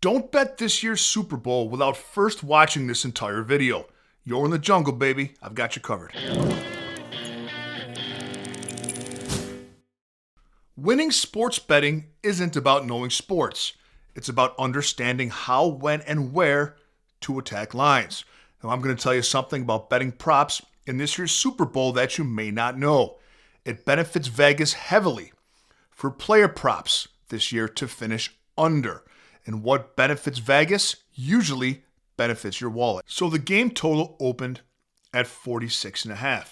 Don't bet this year's Super Bowl without first watching this entire video. You're in the jungle, baby. I've got you covered. Winning sports betting isn't about knowing sports. It's about understanding how, when, and where to attack lines. Now, I'm going to tell you something about betting props in this year's Super Bowl that you may not know. It benefits Vegas heavily for player props this year to finish under. And what benefits Vegas usually benefits your wallet. So the game total opened at 46.5.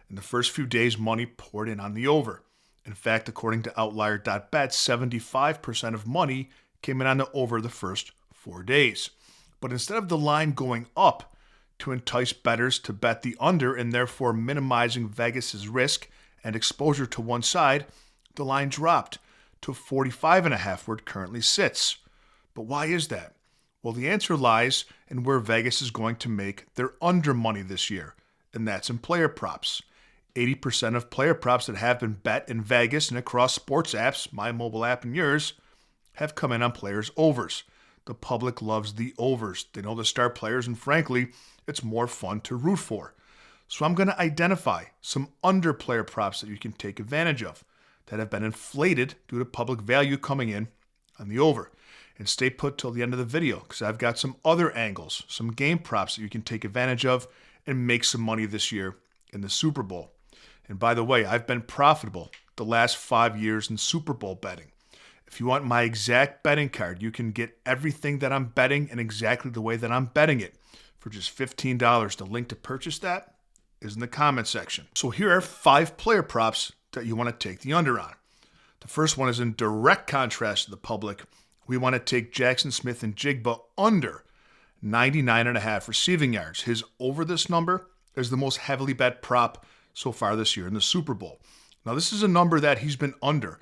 In the first few days, money poured in on the over. In fact, according to Outlier.bet, 75% of money came in on the over the first 4 days. But instead of the line going up to entice bettors to bet the under and therefore minimizing Vegas's risk and exposure to one side, the line dropped to 45.5 where it currently sits. But why is that? Well, the answer lies in where Vegas is going to make their under money this year, and that's in player props. 80% of player props that have been bet in Vegas and across sports apps, my mobile app and yours, have come in on players' overs. The public loves the overs. They know the star players, and frankly, it's more fun to root for. So I'm going to identify some under player props that you can take advantage of that have been inflated due to public value coming in on the over. And stay put till the end of the video because I've got some other angles, some game props that you can take advantage of and make some money this year in the Super Bowl. And by the way, I've been profitable the last 5 years in Super Bowl betting. If you want my exact betting card, you can get everything that I'm betting and exactly the way that I'm betting it for just $15. The link to purchase that is in the comment section. So here are 5 player props that you want to take the under on. The first one is in direct contrast to the public. We want to take Jackson Smith and Jigba under 99.5 receiving yards. His over this number is the most heavily bet prop so far this year in the Super Bowl. Now, this is a number that he's been under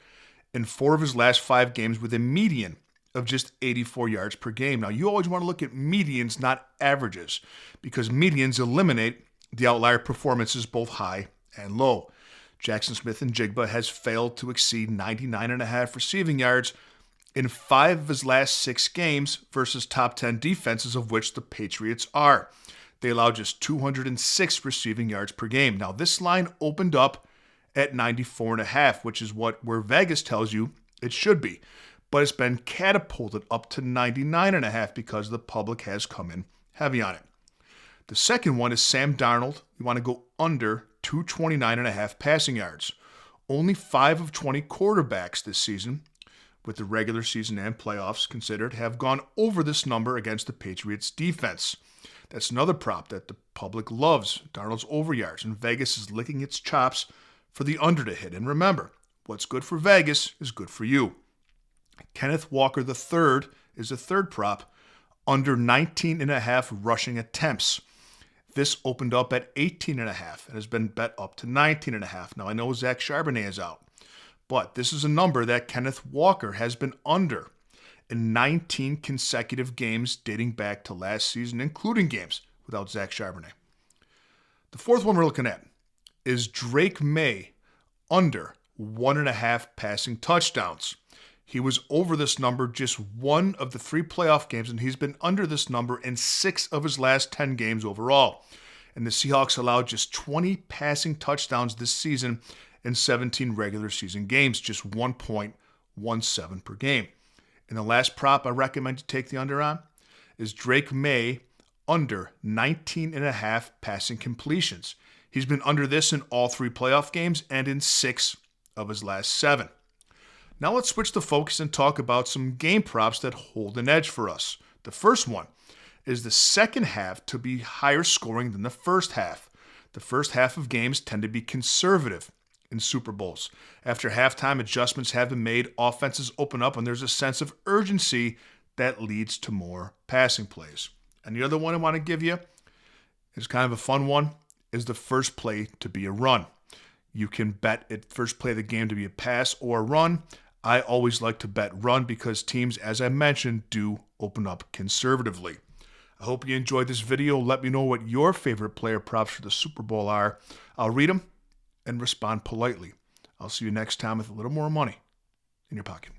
in 4 of his last 5 games with a median of just 84 yards per game. Now, you always want to look at medians, not averages, because medians eliminate the outlier performances both high and low. Jackson Smith and Jigba has failed to exceed 99.5 receiving yards in 5 of his last 6 games versus top 10 defenses, of which the Patriots are. They allow just 206 receiving yards per game. Now, this line opened up at 94.5, which is where Vegas tells you it should be. But it's been catapulted up to 99.5 because the public has come in heavy on it. The second one is Sam Darnold. You want to go under 229.5 passing yards. Only 5 of 20 quarterbacks this season, with the regular season and playoffs considered, have gone over this number against the Patriots defense. That's another prop that the public loves, Darnold's over yards, and Vegas is licking its chops for the under to hit. And remember, what's good for Vegas is good for you. Kenneth Walker III is a third prop, under 19.5 rushing attempts. This opened up at 18.5 and has been bet up to 19.5. Now, I know Zach Charbonnet is out, but this is a number that Kenneth Walker has been under in 19 consecutive games dating back to last season, including games without Zach Charbonnet. The fourth one we're looking at is Drake May under 1.5 passing touchdowns. He was over this number just 1 of the 3 playoff games, and he's been under this number in 6 of his last 10 games overall. And the Seahawks allowed just 20 passing touchdowns this season in 17 regular season games, just 1.17 per game. And the last prop I recommend you take the under on is Drake May under 19.5 passing completions. He's been under this in all 3 playoff games and in 6 of his last 7. Now let's switch the focus and talk about some game props that hold an edge for us. The first one is the second half to be higher scoring than the first half. The first half of games tend to be conservative in Super Bowls. After halftime, adjustments have been made, offenses open up, and there's a sense of urgency that leads to more passing plays. And the other one I want to give you is kind of a fun one, is the first play to be a run. You can bet at first play of the game to be a pass or a run. I always like to bet run because teams, as I mentioned, do open up conservatively. I hope you enjoyed this video. Let me know what your favorite player props for the Super Bowl are. I'll read them and respond politely. I'll see you next time with a little more money in your pocket.